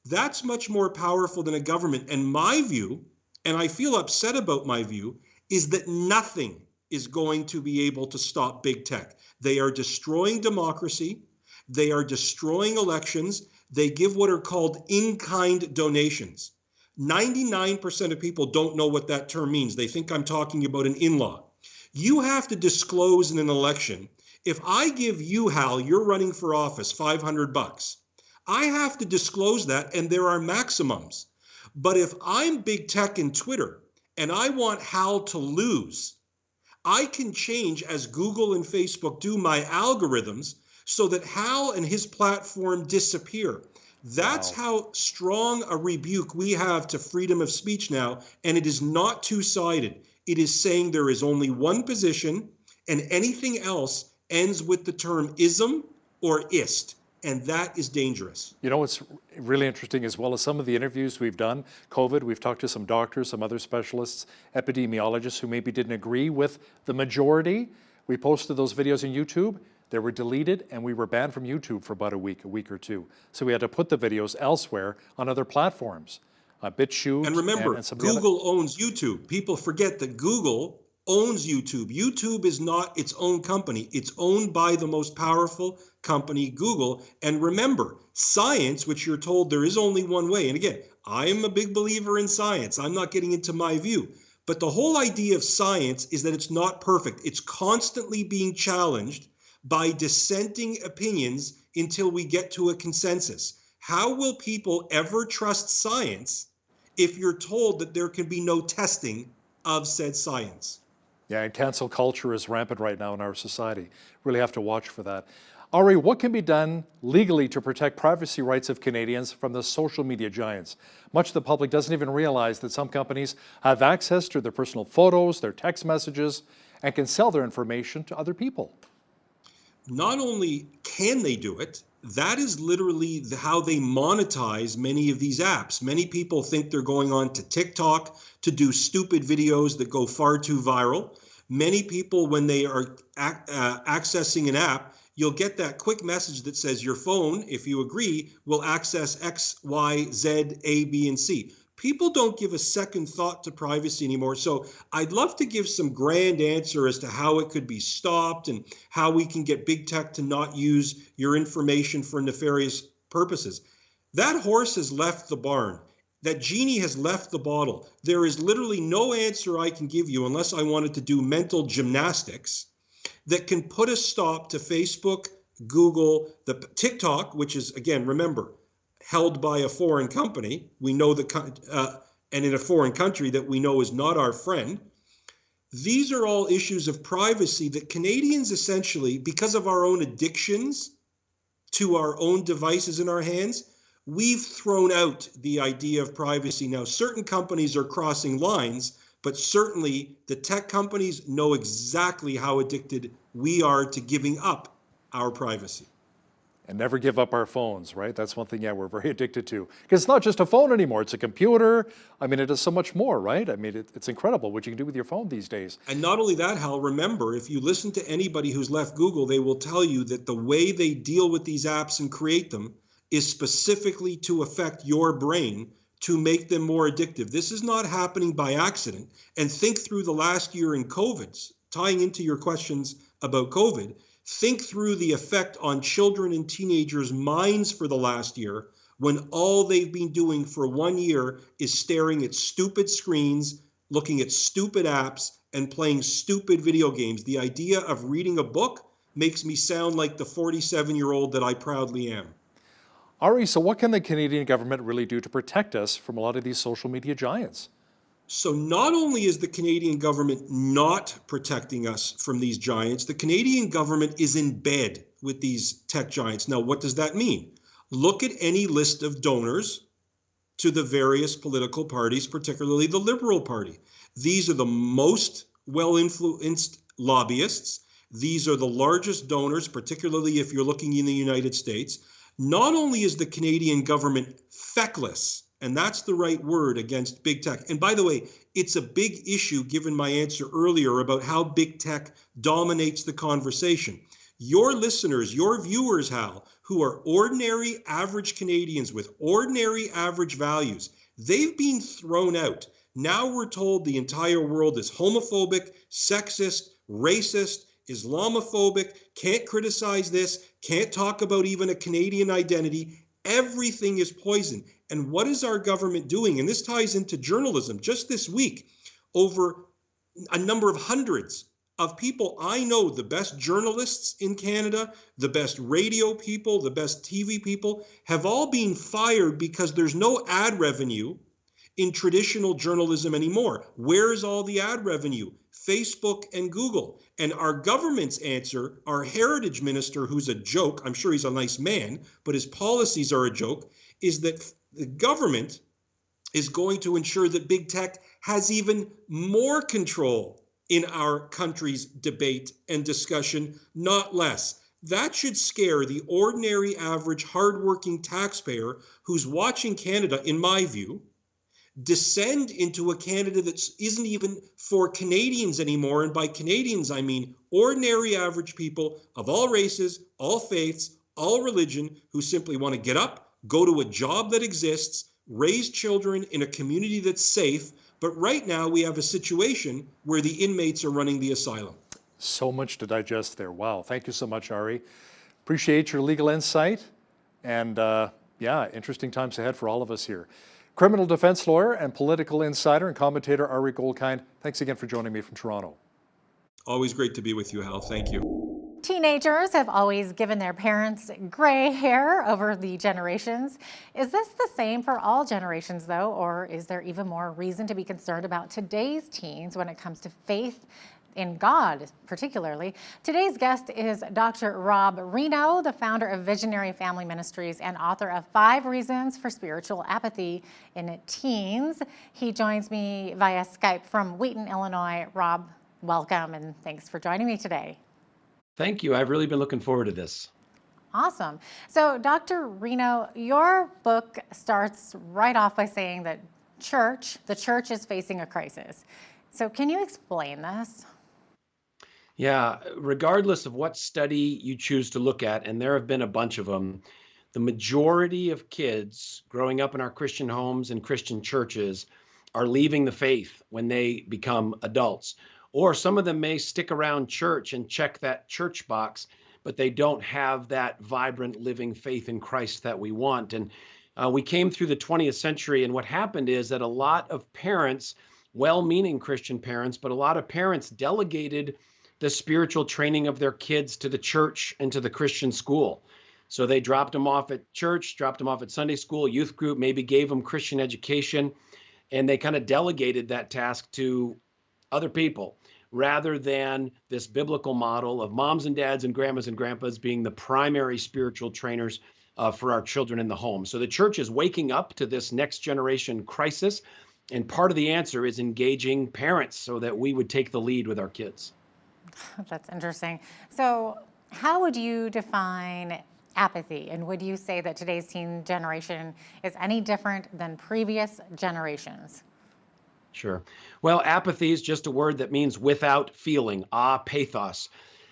that's much more powerful than a government. And my view, and I feel upset about my view, is that nothing is going to be able to stop big tech. They are destroying democracy. They are destroying elections. They give what are called in-kind donations. 99% of people don't know what that term means. They think I'm talking about an in-law. You have to disclose in an election. If I give you, Hal, you're running for office, $500, I have to disclose that, and there are maximums. But if I'm big tech and Twitter, and I want Hal to lose, I can change, as Google and Facebook do, my algorithms so that Hal and his platform disappear. That's how strong a rebuke we have to freedom of speech now, and it is not two-sided. It is saying there is only one position, and anything else ends with the term ism or ist. And that is dangerous. You know what's really interesting, as well as some of the interviews we've done, COVID, we've talked to some doctors, some other specialists, epidemiologists who maybe didn't agree with the majority. We posted those videos on YouTube. They were deleted, and we were banned from YouTube for about a week or two. So we had to put the videos elsewhere on other platforms, BitChute. And remember, and some of the other- Google owns YouTube. People forget that Google owns YouTube. YouTube is not its own company. It's owned by the most powerful company, Google. And remember, science, which you're told there is only one way. And again, I am a big believer in science. I'm not getting into my view. But the whole idea of science is that it's not perfect. It's constantly being challenged by dissenting opinions until we get to a consensus. How will people ever trust science if you're told that there can be no testing of said science? Yeah, and cancel culture is rampant right now in our society. Really have to watch for that. Ari, what can be done legally to protect privacy rights of Canadians from the social media giants? Much of the public doesn't even realize that some companies have access to their personal photos, their text messages, and can sell their information to other people. Not only can they do it, that is literally how they monetize many of these apps. Many people think they're going on to TikTok to do stupid videos that go far too viral. Many people, when they are accessing an app, you'll get that quick message that says your phone, if you agree, will access X, Y, Z, A, B, and C. People don't give a second thought to privacy anymore. So I'd love to give some grand answer as to how it could be stopped and how we can get big tech to not use your information for nefarious purposes. That horse has left the barn. That genie has left the bottle. There is literally no answer I can give you unless I wanted to do mental gymnastics that can put a stop to Facebook, Google, the TikTok, which is, again, remember, held by a foreign company. We know and in a foreign country that we know is not our friend. These are all issues of privacy that Canadians essentially, because of our own addictions to our own devices in our hands, we've thrown out the idea of privacy. Now, certain companies are crossing lines, but certainly the tech companies know exactly how addicted we are to giving up our privacy. And never give up our phones, right? That's one thing, we're very addicted to. Because it's not just a phone anymore, it's a computer. I mean, it is so much more, right? I mean, it's incredible what you can do with your phone these days. And not only that, Hal, remember, if you listen to anybody who's left Google, they will tell you that the way they deal with these apps and create them is specifically to affect your brain to make them more addictive. This is not happening by accident. And think through the last year in COVID, tying into your questions about COVID, think through the effect on children and teenagers' minds for the last year when all they've been doing for 1 year is staring at stupid screens, looking at stupid apps, and playing stupid video games. The idea of reading a book makes me sound like the 47-year-old that I proudly am. Ari, so what can the Canadian government really do to protect us from a lot of these social media giants? So not only is the Canadian government not protecting us from these giants, the Canadian government is in bed with these tech giants. Now, what does that mean? Look at any list of donors to the various political parties, particularly the Liberal Party. These are the most well-influenced lobbyists. These are the largest donors, particularly if you're looking in the United States. Not only is the Canadian government feckless, and that's the right word, against big tech. And by the way, it's a big issue given my answer earlier about how big tech dominates the conversation. Your listeners, your viewers, Hal, who are ordinary average Canadians with ordinary average values, they've been thrown out. Now we're told the entire world is homophobic, sexist, racist, Islamophobic, can't criticize this, can't talk about even a Canadian identity. Everything is poison. And what is our government doing? And this ties into journalism. Just this week, over a number of hundreds of people I know, the best journalists in Canada, the best radio people, the best TV people, have all been fired because there's no ad revenue in traditional journalism anymore. Where is all the ad revenue? Facebook and Google. And our government's answer, our heritage minister, who's a joke, I'm sure he's a nice man, but his policies are a joke, is that the government is going to ensure that big tech has even more control in our country's debate and discussion, not less. That should scare the ordinary, average, hardworking taxpayer who's watching Canada, in my view, descend into a Canada that isn't even for Canadians anymore. And by Canadians, I mean ordinary average people of all races, all faiths, all religion, who simply want to get up, go to a job that exists, raise children in a community that's safe. But right now we have a situation where the inmates are running the asylum. So much to digest there. Wow. Thank you so much, Ari. Appreciate your legal insight. And yeah, interesting times ahead for all of us here. Criminal defense lawyer and political insider and commentator Ari Goldkind, thanks again for joining me from Toronto. Always great to be with you, Hal. Thank you. Teenagers have always given their parents gray hair over the generations. Is this the same for all generations, though, or is there even more reason to be concerned about today's teens when it comes to faith in God, particularly? Today's guest is Dr. Rob Reno, the founder of Visionary Family Ministries and author of 5 Reasons for Spiritual Apathy in Teens. He joins me via Skype from Wheaton, Illinois. Rob, welcome, and thanks for joining me today. Thank you. I've really been looking forward to this. Awesome. So, Dr. Reno, your book starts right off by saying that the church is facing a crisis. So can you explain this? Yeah, regardless of what study you choose to look at, and there have been a bunch of them, the majority of kids growing up in our Christian homes and Christian churches are leaving the faith when they become adults. Or some of them may stick around church and check that church box, but they don't have that vibrant living faith in Christ that we want. And we came through the 20th century, and what happened is that a lot of parents, well-meaning Christian parents, but a lot of parents delegated the spiritual training of their kids to the church and to the Christian school. So they dropped them off at church, dropped them off at Sunday school, youth group, maybe gave them Christian education, and they kind of delegated that task to other people rather than this biblical model of moms and dads and grandmas and grandpas being the primary spiritual trainers for our children in the home. So the church is waking up to this next generation crisis, and part of the answer is engaging parents so that we would take the lead with our kids. That's interesting. So how would you define apathy? And would you say that today's teen generation is any different than previous generations? Sure. Well, apathy is just a word that means without feeling, pathos.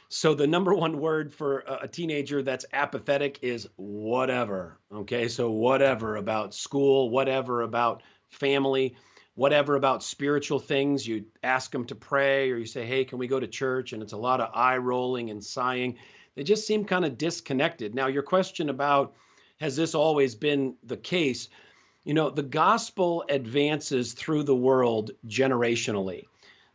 So the number one word for a teenager that's apathetic is whatever. Okay, so whatever about school, whatever about family, whatever about spiritual things. You ask them to pray, or you say, hey, can we go to church? And it's a lot of eye rolling and sighing. They just seem kind of disconnected. Now, your question about, has this always been the case? You know, the gospel advances through the world generationally.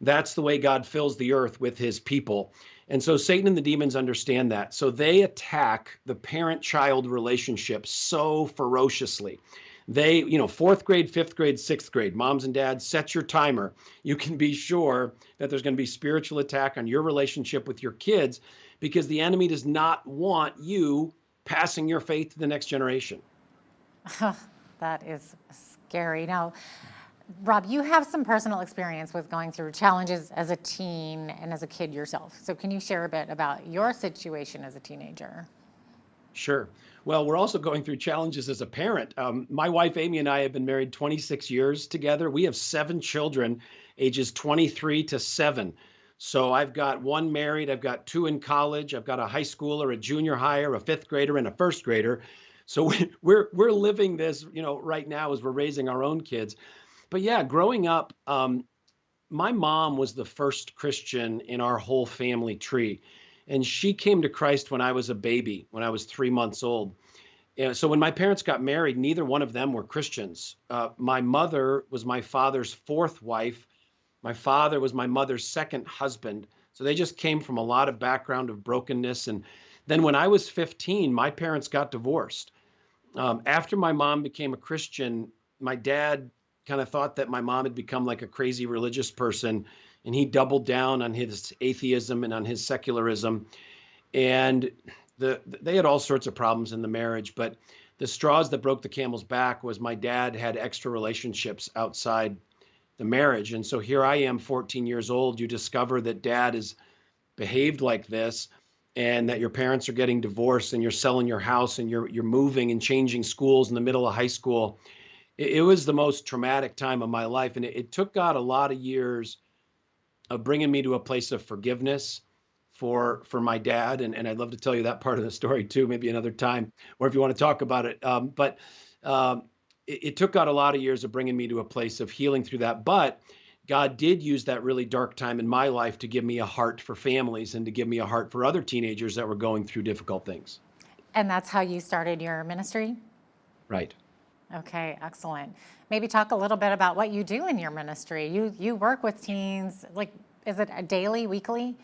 That's the way God fills the earth with his people. And so Satan and the demons understand that. So they attack the parent-child relationship so ferociously. They, 4th grade, 5th grade, 6th grade, moms and dads, set your timer. You can be sure that there's going to be spiritual attack on your relationship with your kids because the enemy does not want you passing your faith to the next generation. That is scary. Now, Rob, you have some personal experience with going through challenges as a teen and as a kid yourself. So can you share a bit about your situation as a teenager? Sure. Well, we're also going through challenges as a parent. My wife, Amy, and I have been married 26 years together. We have 7 children, ages 23 to 7. So I've got 1 married, I've got 2 in college, I've got a high schooler, a junior higher, a 5th grader, and a 1st grader. So we're living this, right now as we're raising our own kids. But yeah, growing up, my mom was the first Christian in our whole family tree. And she came to Christ when I was a baby, when I was 3 months old. So when my parents got married, neither one of them were Christians. My mother was my father's 4th wife. My father was my mother's 2nd husband. So they just came from a lot of background of brokenness. And then when I was 15, my parents got divorced. After my mom became a Christian, my dad kind of thought that my mom had become like a crazy religious person, and he doubled down on his atheism and on his secularism. And they had all sorts of problems in the marriage, but the straws that broke the camel's back was my dad had extra relationships outside the marriage. And so here I am, 14 years old. You discover that dad is behaved like this, and that your parents are getting divorced, and you're selling your house, and you're moving and changing schools in the middle of high school. it was the most traumatic time of my life. And it took God a lot of years of bringing me to a place of forgiveness for my dad. And I'd love to tell you that part of the story too, maybe another time, or if you want to talk about it. It took God a lot of years of bringing me to a place of healing through that. But God did use that really dark time in my life to give me a heart for families and to give me a heart for other teenagers that were going through difficult things. And that's how you started your ministry? Right. Okay, excellent. Maybe talk a little bit about what you do in your ministry. You work with teens, like, is it a daily, weekly?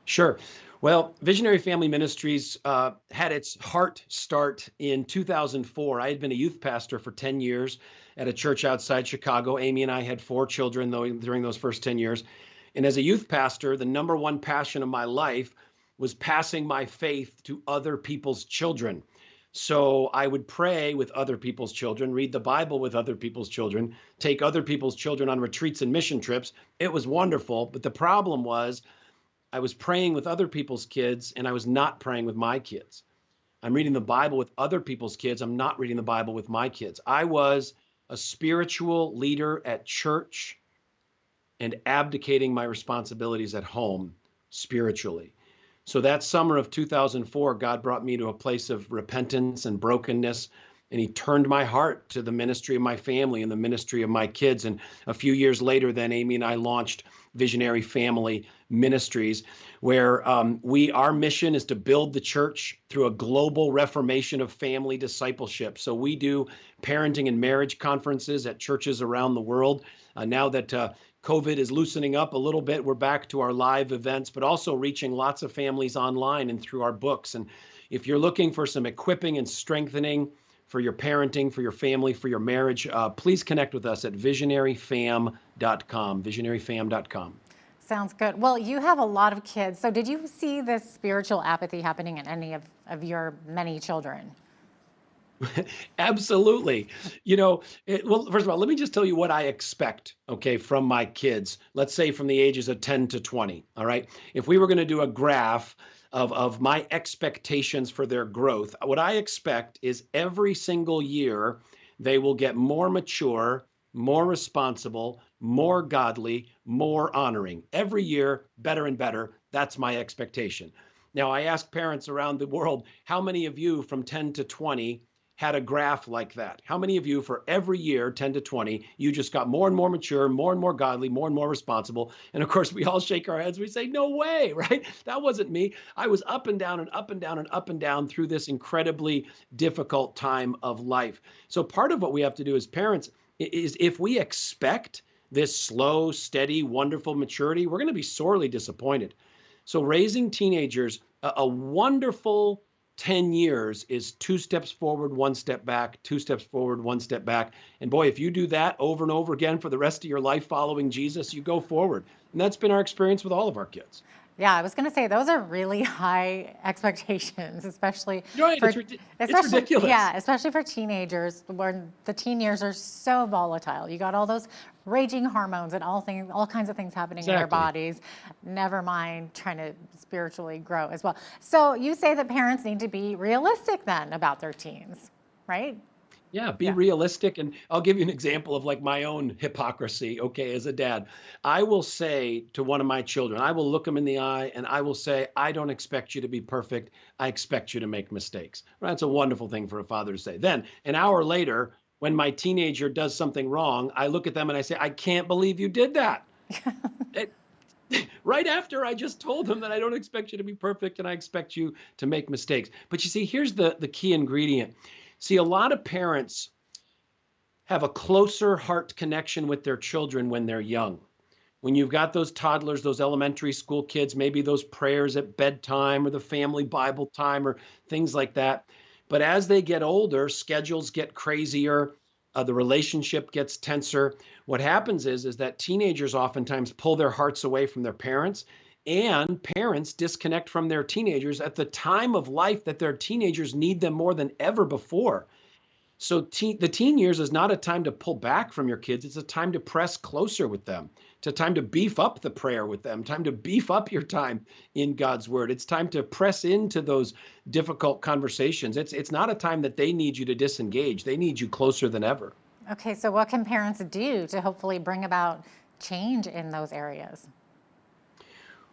Sure. Well, Visionary Family Ministries had its heart start in 2004. I had been a youth pastor for 10 years at a church outside Chicago. Amy and I had 4 children during those first 10 years. And as a youth pastor, the number one passion of my life was passing my faith to other people's children. So I would pray with other people's children, read the Bible with other people's children, take other people's children on retreats and mission trips. It was wonderful. But the problem was I was praying with other people's kids and I was not praying with my kids. I'm reading the Bible with other people's kids. I'm not reading the Bible with my kids. I was a spiritual leader at church and abdicating my responsibilities at home spiritually. So that summer of 2004, God brought me to a place of repentance and brokenness, and he turned my heart to the ministry of my family and the ministry of my kids. And a few years later, then Amy and I launched Visionary Family Ministries, where our mission is to build the church through a global reformation of family discipleship. So we do parenting and marriage conferences at churches around the world. Now that COVID is loosening up a little bit, we're back to our live events, but also reaching lots of families online and through our books. And if you're looking for some equipping and strengthening for your parenting, for your family, for your marriage, please connect with us at visionaryfam.com, visionaryfam.com. Sounds good. Well, you have a lot of kids. So did you see this spiritual apathy happening in any of your many children? Absolutely. Well, first of all, let me just tell you what I expect, okay, from my kids, let's say from the ages of 10 to 20, all right? If we were going to do a graph of my expectations for their growth, what I expect is every single year they will get more mature, more responsible, more godly, more honoring. Every year, better and better. That's my expectation. Now, I ask parents around the world, how many of you from 10 to 20 had a graph like that? How many of you for every year, 10 to 20, you just got more and more mature, more and more godly, more and more responsible? And of course, we all shake our heads. We say, no way, right? That wasn't me. I was up and down and up and down and up and down through this incredibly difficult time of life. So part of what we have to do as parents is if we expect this slow, steady, wonderful maturity, we're going to be sorely disappointed. So raising teenagers, a wonderful 10 years is 2 steps forward, 1 step back, 2 steps forward, 1 step back. And boy, if you do that over and over again for the rest of your life following Jesus, you go forward. And that's been our experience with all of our kids. Yeah, I was going to say those are really high expectations, especially right, for, it's ridiculous. Yeah, especially for teenagers, where the teen years are so volatile. You got all those raging hormones and all kinds of things happening in their bodies. Never mind trying to spiritually grow as well. So you say that parents need to be realistic then about their teens, right? Yeah, be realistic. And I'll give you an example of like my own hypocrisy, okay, as a dad. I will say to one of my children, I will look them in the eye and I will say, I don't expect you to be perfect. I expect you to make mistakes. Right? That's a wonderful thing for a father to say. Then an hour later, when my teenager does something wrong, I look at them and I say, I can't believe you did that. Right after I just told them that I don't expect you to be perfect and I expect you to make mistakes. But you see, here's the key ingredient. See, a lot of parents have a closer heart connection with their children when they're young. When you've got those toddlers, those elementary school kids, maybe those prayers at bedtime or the family Bible time or things like that. But as they get older, schedules get crazier, the relationship gets tenser. What happens is that teenagers oftentimes pull their hearts away from their parents, and parents disconnect from their teenagers at the time of life that their teenagers need them more than ever before. So the teen years is not a time to pull back from your kids. It's a time to press closer with them. It's a time to beef up the prayer with them, time to beef up your time in God's word. It's time to press into those difficult conversations. It's not a time that they need you to disengage. They need you closer than ever. Okay, so what can parents do to hopefully bring about change in those areas?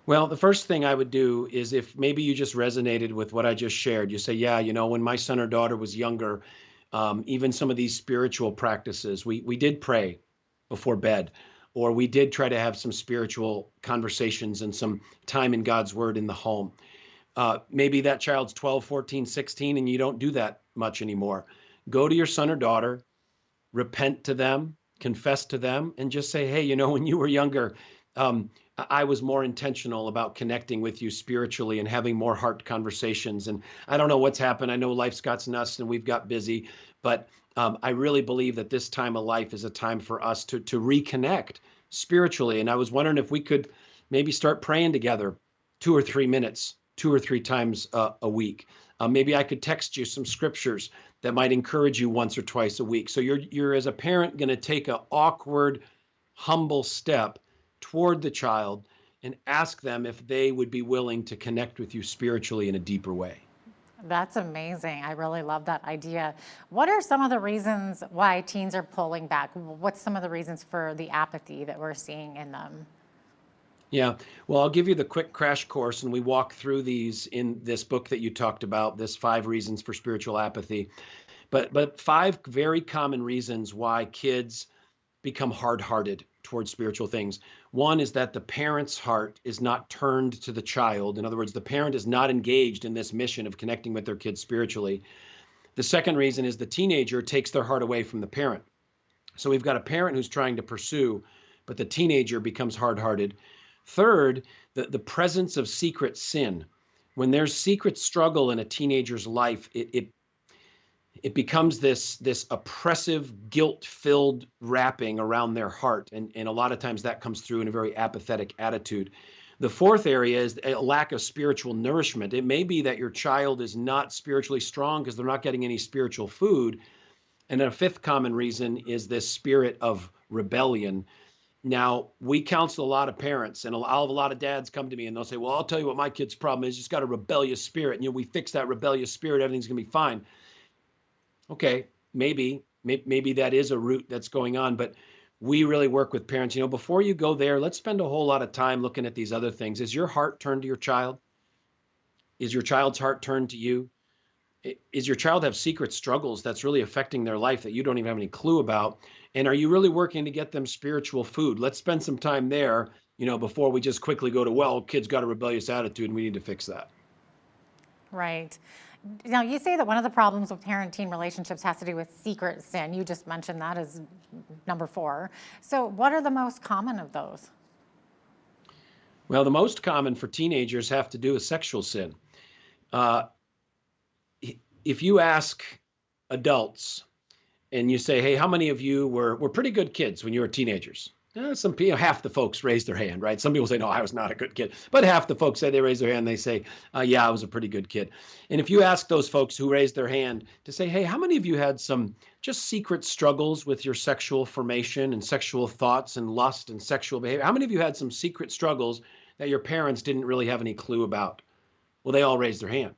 Well, the first thing I would do is, if maybe you just resonated with what I just shared, you say, yeah, when my son or daughter was younger, even some of these spiritual practices, we did pray before bed, or we did try to have some spiritual conversations and some time in God's word in the home. Maybe that child's 12, 14, 16, and you don't do that much anymore. Go to your son or daughter, repent to them, confess to them, and just say, hey, when you were younger, I was more intentional about connecting with you spiritually and having more heart conversations. And I don't know what's happened. I know life's got nuts and we've got busy, but I really believe that this time of life is a time for us to reconnect spiritually. And I was wondering if we could maybe start praying together 2 or 3 minutes, 2 or 3 times a week. Maybe I could text you some scriptures that might encourage you once or twice a week. So you're as a parent going to take an awkward, humble step toward the child and ask them if they would be willing to connect with you spiritually in a deeper way. That's amazing. I really love that idea. What are some of the reasons why teens are pulling back? What's some of the reasons for the apathy that we're seeing in them? Yeah, well, I'll give you the quick crash course, and we walk through these in this book that you talked about, this 5 reasons for spiritual apathy. But 5 very common reasons why kids become hard-hearted towards spiritual things. One is that the parent's heart is not turned to the child. In other words, the parent is not engaged in this mission of connecting with their kids spiritually. The second reason is the teenager takes their heart away from the parent. So we've got a parent who's trying to pursue, but the teenager becomes hard-hearted. Third, the presence of secret sin. When there's secret struggle in a teenager's life, it becomes this oppressive, guilt-filled wrapping around their heart. And a lot of times that comes through in a very apathetic attitude. The fourth area is a lack of spiritual nourishment. It may be that your child is not spiritually strong because they're not getting any spiritual food. And a fifth common reason is this spirit of rebellion. Now, we counsel a lot of parents, and I'll have a lot of dads come to me and they'll say, well, I'll tell you what my kid's problem is. He's got a rebellious spirit. And we fix that rebellious spirit, everything's going to be fine. Okay, maybe that is a root that's going on, but we really work with parents. Before you go there, let's spend a whole lot of time looking at these other things. Is your heart turned to your child? Is your child's heart turned to you? Is your child have secret struggles that's really affecting their life that you don't even have any clue about? And are you really working to get them spiritual food? Let's spend some time there, before we just quickly go to, well, kid's got a rebellious attitude and we need to fix that. Right. Now, you say that one of the problems with parent-teen relationships has to do with secret sin. You just mentioned that as number 4. So what are the most common of those? Well, the most common for teenagers have to do with sexual sin. If you ask adults and you say, hey, how many of you were pretty good kids when you were teenagers? Some people, half the folks raise their hand, right? Some people say, no, I was not a good kid. But half the folks say they raise their hand, they say, yeah, I was a pretty good kid. And if you ask those folks who raised their hand to say, hey, how many of you had some just secret struggles with your sexual formation and sexual thoughts and lust and sexual behavior? How many of you had some secret struggles that your parents didn't really have any clue about? Well, they all raised their hand.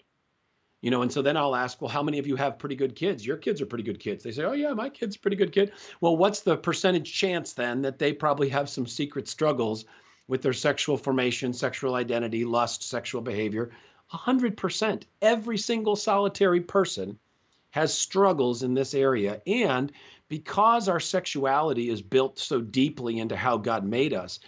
And so then I'll ask, well, how many of you have pretty good kids? Your kids are pretty good kids. They say, oh yeah, my kid's a pretty good kid. Well, what's the percentage chance then that they probably have some secret struggles with their sexual formation, sexual identity, lust, sexual behavior? 100%. Every single solitary person has struggles in this area. And because our sexuality is built so deeply into how God made us,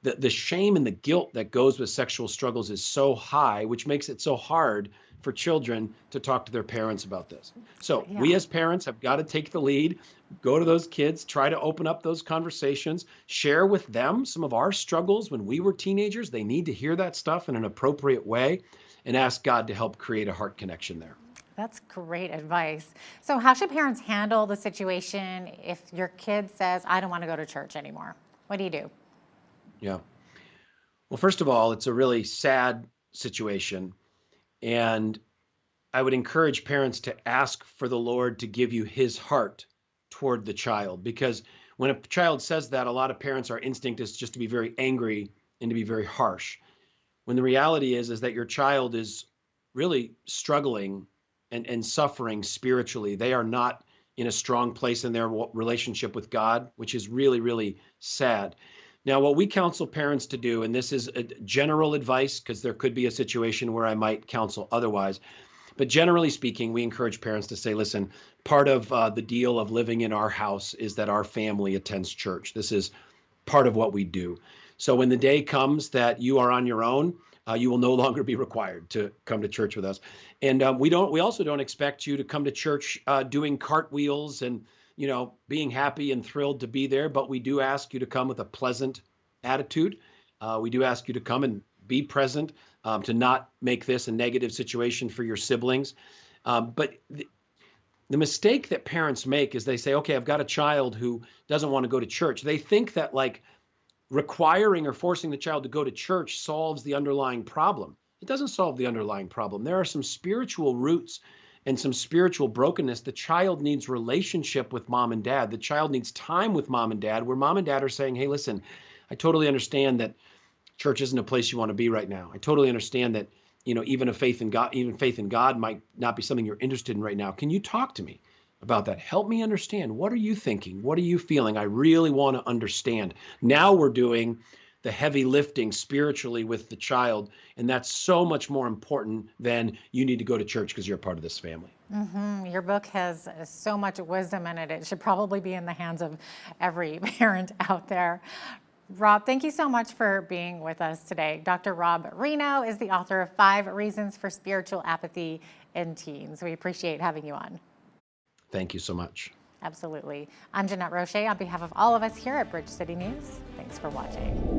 the shame and the guilt that goes with sexual struggles is so high, which makes it so hard for children to talk to their parents about this. So we as parents have got to take the lead, go to those kids, try to open up those conversations, share with them some of our struggles when we were teenagers. They need to hear that stuff in an appropriate way, and ask God to help create a heart connection there. That's great advice. So how should parents handle the situation if your kid says, I don't want to go to church anymore? What do you do? Yeah. Well, first of all, it's a really sad situation. And I would encourage parents to ask for the Lord to give you his heart toward the child, because when a child says that, a lot of parents, our instinct is just to be very angry and to be very harsh. When the reality is that your child is really struggling and suffering spiritually. They are not in a strong place in their relationship with God, which is really, really sad. Now, what we counsel parents to do, and this is a general advice because there could be a situation where I might counsel otherwise, but generally speaking, we encourage parents to say, listen, part of the deal of living in our house is that our family attends church. This is part of what we do. So when the day comes that you are on your own, you will no longer be required to come to church with us. And we also don't expect you to come to church doing cartwheels and, being happy and thrilled to be there. But we do ask you to come with a pleasant attitude. We do ask you to come and be present, to not make this a negative situation for your siblings. But the mistake that parents make is they say, okay, I've got a child who doesn't want to go to church. They think that requiring or forcing the child to go to church solves the underlying problem. It doesn't solve the underlying problem. There are some spiritual roots and some spiritual brokenness. The child needs relationship with mom and dad. The child needs time with mom and dad, where mom and dad are saying, hey, listen, I totally understand that church isn't a place you want to be right now. I totally understand that, even faith in God might not be something you're interested in right now. Can you talk to me about that? Help me understand. What are you thinking? What are you feeling? I really want to understand. Now we're doing the heavy lifting spiritually with the child, and that's so much more important than you need to go to church because you're a part of this family. Your book has so much wisdom in it. It should probably be in the hands of every parent out there. Rob, thank you so much for being with us today. Dr. Rob Reno is the author of 5 Reasons for Spiritual Apathy in Teens. We appreciate having you on. Thank you so much. Absolutely. I'm Jeanette Roche on behalf of all of us here at Bridge City News. Thanks for watching.